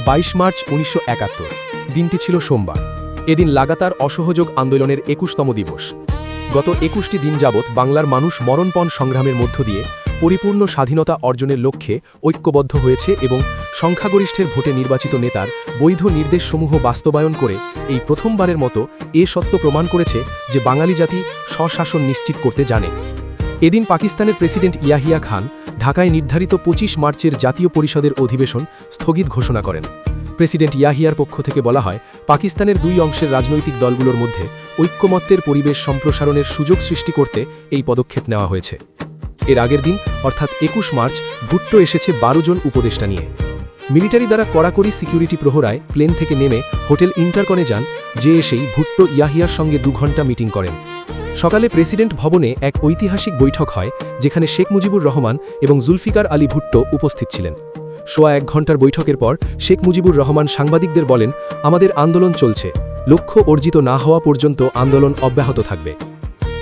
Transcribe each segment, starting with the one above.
22 March 1971 দিনটি ছিল সোমবার। এদিন লাগাতার অসহযোগ আন্দোলনের 21তম দিবস। গত 21টি দিন যাবৎ বাংলার মানুষ মরণপণ সংগ্রামের মধ্য দিয়ে পরিপূর্ণ স্বাধীনতা অর্জনের লক্ষ্যে ঐক্যবদ্ধ হয়েছে এবং সংখ্যাগরিষ্ঠের ভোটে নির্বাচিত নেতার বৈধ নির্দেশসমূহ বাস্তবায়ন করে এই প্রথমবারের মতো এ সত্য প্রমাণ করেছে যে বাঙালি জাতি স্বশাসন নিশ্চিত করতে জানে। এদিন পাকিস্তানের প্রেসিডেন্ট ইয়াহিয়া খান ঢাকায় নির্ধারিত 25 মার্চের জাতীয় পরিষদের অধিবেশন স্থগিত ঘোষণা করেন। প্রেসিডেন্ট ইয়াহিয়ার পক্ষ থেকে বলা হয়, পাকিস্তানের দুই অংশের রাজনৈতিক দলগুলোর মধ্যে ঐক্যমত্যের পরিবেশ সম্প্রসারণের সুযোগ সৃষ্টি করতে এই পদক্ষেপ নেওয়া হয়েছে। এর আগের দিন অর্থাৎ 21 মার্চ ভুট্টো এসেছে 12 জন উপদেষ্টা নিয়ে। মিলিটারি দ্বারা কড়াকড়ি সিকিউরিটি প্রহরায় প্লেন থেকে নেমে হোটেল ইন্টারকনে যান, যে এসেই ভুট্টো ইয়াহিয়ার সঙ্গে 2 ঘণ্টা মিটিং করেন। সকালে প্রেসিডেন্ট ভবনে এক ঐতিহাসিক বৈঠক হয়, যেখানে শেখ মুজিবুর রহমান এবং জুলফিকার আলী ভুট্টো উপস্থিত ছিলেন। সোয়া 1 ঘণ্টার বৈঠকের পর শেখ মুজিবুর রহমান সাংবাদিকদের বলেন, আমাদের আন্দোলন চলছে, লক্ষ্য অর্জিত না হওয়া পর্যন্ত আন্দোলন অব্যাহত থাকবে।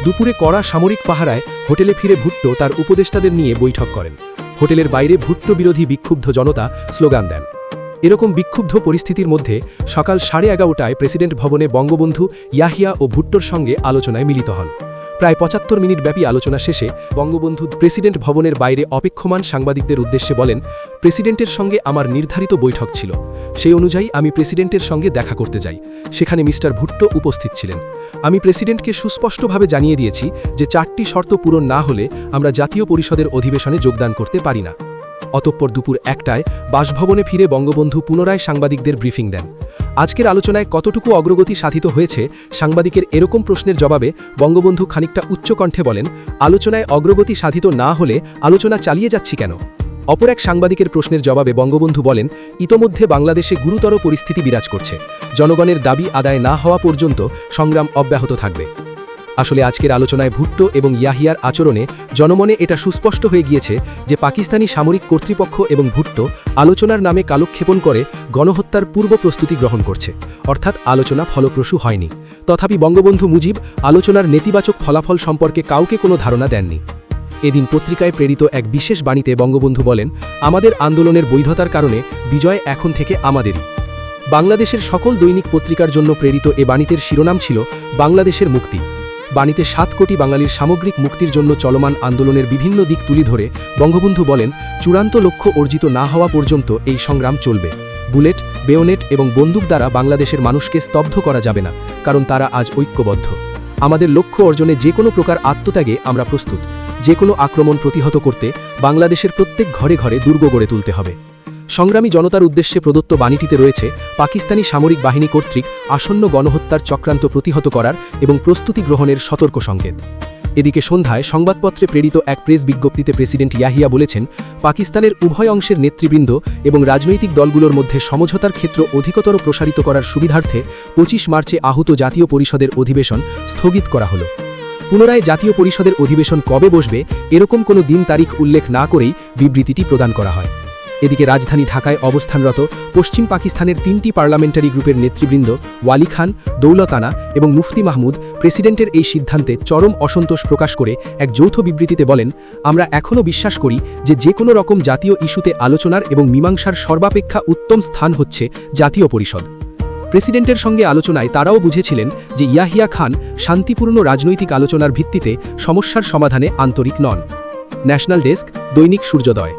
দুপুরে কড়া সামরিক পাহারায় হোটেলে ফিরে ভুট্টো তার উপদেষ্টাদের নিয়ে বৈঠক করেন। হোটেলের বাইরে ভুট্টো বিরোধী বিক্ষুব্ধ জনতা স্লোগান দেন। এরকম বিক্ষুব্ধ পরিস্থিতির মধ্যে সকাল 11:30টায় প্রেসিডেন্ট ভবনে বঙ্গবন্ধু ইয়াহিয়া ও ভুট্টোর সঙ্গে আলোচনায় মিলিত হন। প্রায় 75 মিনিট ব্যাপী আলোচনা শেষে বঙ্গবন্ধু প্রেসিডেন্ট ভবনের বাইরে অপেক্ষমান সাংবাদিকদের উদ্দেশ্যে বলেন, প্রেসিডেন্টের সঙ্গে আমার নির্ধারিত বৈঠক ছিল, সেই অনুযায়ী আমি প্রেসিডেন্টের সঙ্গে দেখা করতে যাই। সেখানে মিস্টার ভুট্টো উপস্থিত ছিলেন। আমি প্রেসিডেন্টকে সুস্পষ্টভাবে জানিয়ে দিয়েছি যে 4টি শর্ত পূরণ না হলে আমরা জাতীয় পরিষদের অধিবেশনে যোগদান করতে পারি না। অতঃপর দুপুর 1টায় বাসভবনে ফিরে বঙ্গবন্ধু পুনরায় সাংবাদিকদের ব্রিফিং দেন। আজকের আলোচনায় কতটুকু অগ্রগতি সাধিত হয়েছে সাংবাদিকের এরকম প্রশ্নের জবাবে বঙ্গবন্ধু খানিকটা উচ্চকণ্ঠে বলেন, আলোচনায় অগ্রগতি সাধিত না হলে আলোচনা চালিয়ে যাচ্ছি কেন? অপর এক সাংবাদিকের প্রশ্নের জবাবে বঙ্গবন্ধু বলেন, ইতোমধ্যে বাংলাদেশে গুরুতর পরিস্থিতি বিরাজ করছে, জনগণের দাবি আদায় না হওয়া পর্যন্ত সংগ্রাম অব্যাহত থাকবে। আসলে আজকের আলোচনায় ভুট্টো এবং ইয়াহিয়ার আচরণে জনমনে এটা সুস্পষ্ট হয়ে গিয়েছে যে পাকিস্তানি সামরিক কর্তৃপক্ষ এবং ভুট্টো আলোচনার নামে কালক্ষেপণ করে গণহত্যার পূর্ব প্রস্তুতি গ্রহণ করছে, অর্থাৎ আলোচনা ফলপ্রসূ হয়নি। তথাপি বঙ্গবন্ধু মুজিব আলোচনার নেতিবাচক ফলাফল সম্পর্কে কাউকে কোনো ধারণা দেননি। এদিন পত্রিকায় প্রেরিত এক বিশেষ বাণীতে বঙ্গবন্ধু বলেন, আমাদের আন্দোলনের বৈধতার কারণে বিজয় এখন থেকে আমাদেরই। বাংলাদেশের সকল দৈনিক পত্রিকার জন্য প্রেরিত এ বাণীতের শিরোনাম ছিল বাংলাদেশের মুক্তি। বাণীতে 7 কোটি বাঙালির সামগ্রিক মুক্তির জন্য চলমান আন্দোলনের বিভিন্ন দিক তুলে ধরে বঙ্গবন্ধু বলেন, চূড়ান্ত লক্ষ্য অর্জিত না হওয়া পর্যন্ত এই সংগ্রাম চলবে। বুলেট, বেয়োনেট এবং বন্দুক দ্বারা বাংলাদেশের মানুষকে স্তব্ধ করা যাবে না, কারণ তারা আজ ঐক্যবদ্ধ। আমাদের লক্ষ্য অর্জনে যে কোনো প্রকার আত্মত্যাগে আমরা প্রস্তুত। যে কোনো আক্রমণ প্রতিহত করতে বাংলাদেশের প্রত্যেক ঘরে ঘরে দুর্গ গড়ে তুলতে হবে। সংগ্রামী জনতার উদ্দেশ্যে প্রদত্ত বাণীটিতে রয়েছে পাকিস্তানি সামরিক বাহিনী কর্তৃক আসন্ন গণহত্যার চক্রান্ত প্রতিহত করার এবং প্রস্তুতি গ্রহণের সতর্ক সংকেত। এদিকে সন্ধ্যায় সংবাদপত্রে প্রেরিত এক প্রেস বিজ্ঞপ্তিতে প্রেসিডেন্ট ইয়াহিয়া বলেছেন, পাকিস্তানের উভয় অংশের নেতৃবৃন্দ এবং রাজনৈতিক দলগুলোর মধ্যে সমঝোতার ক্ষেত্র অধিকতর প্রসারিত করার সুবিধার্থে 25 মার্চে আহুত জাতীয় পরিষদের অধিবেশন স্থগিত করা হলো। পুনরায় জাতীয় পরিষদের অধিবেশন কবে বসবে এরকম কোনো দিন তারিখ উল্লেখ না করেই বিবৃতিটি প্রদান করা হয়। এদিকে রাজধানী ঢাকায় অবস্থানরত পশ্চিম পাকিস্তানের 3টি পার্লামেন্টারি গ্রুপের নেতৃবৃন্দ ওয়ালি খান, দৌলত আনা এবং মুফতি মাহমুদ প্রেসিডেন্টের এই সিদ্ধান্তে চরম অসন্তোষ প্রকাশ করে এক যৌথ বিবৃতিতে বলেন, আমরা এখনও বিশ্বাস করি যে কোনো রকম জাতীয় ইস্যুতে আলোচনার এবং মীমাংসার সর্বাপেক্ষা উত্তম স্থান হচ্ছে জাতীয় পরিষদ। প্রেসিডেন্টের সঙ্গে আলোচনায় তারাও বুঝেছিলেন যে ইয়াহিয়া খান শান্তিপূর্ণ রাজনৈতিক আলোচনার ভিত্তিতে সমস্যার সমাধানে আন্তরিক নন। ন্যাশনাল ডেস্ক, দৈনিক সূর্যোদয়।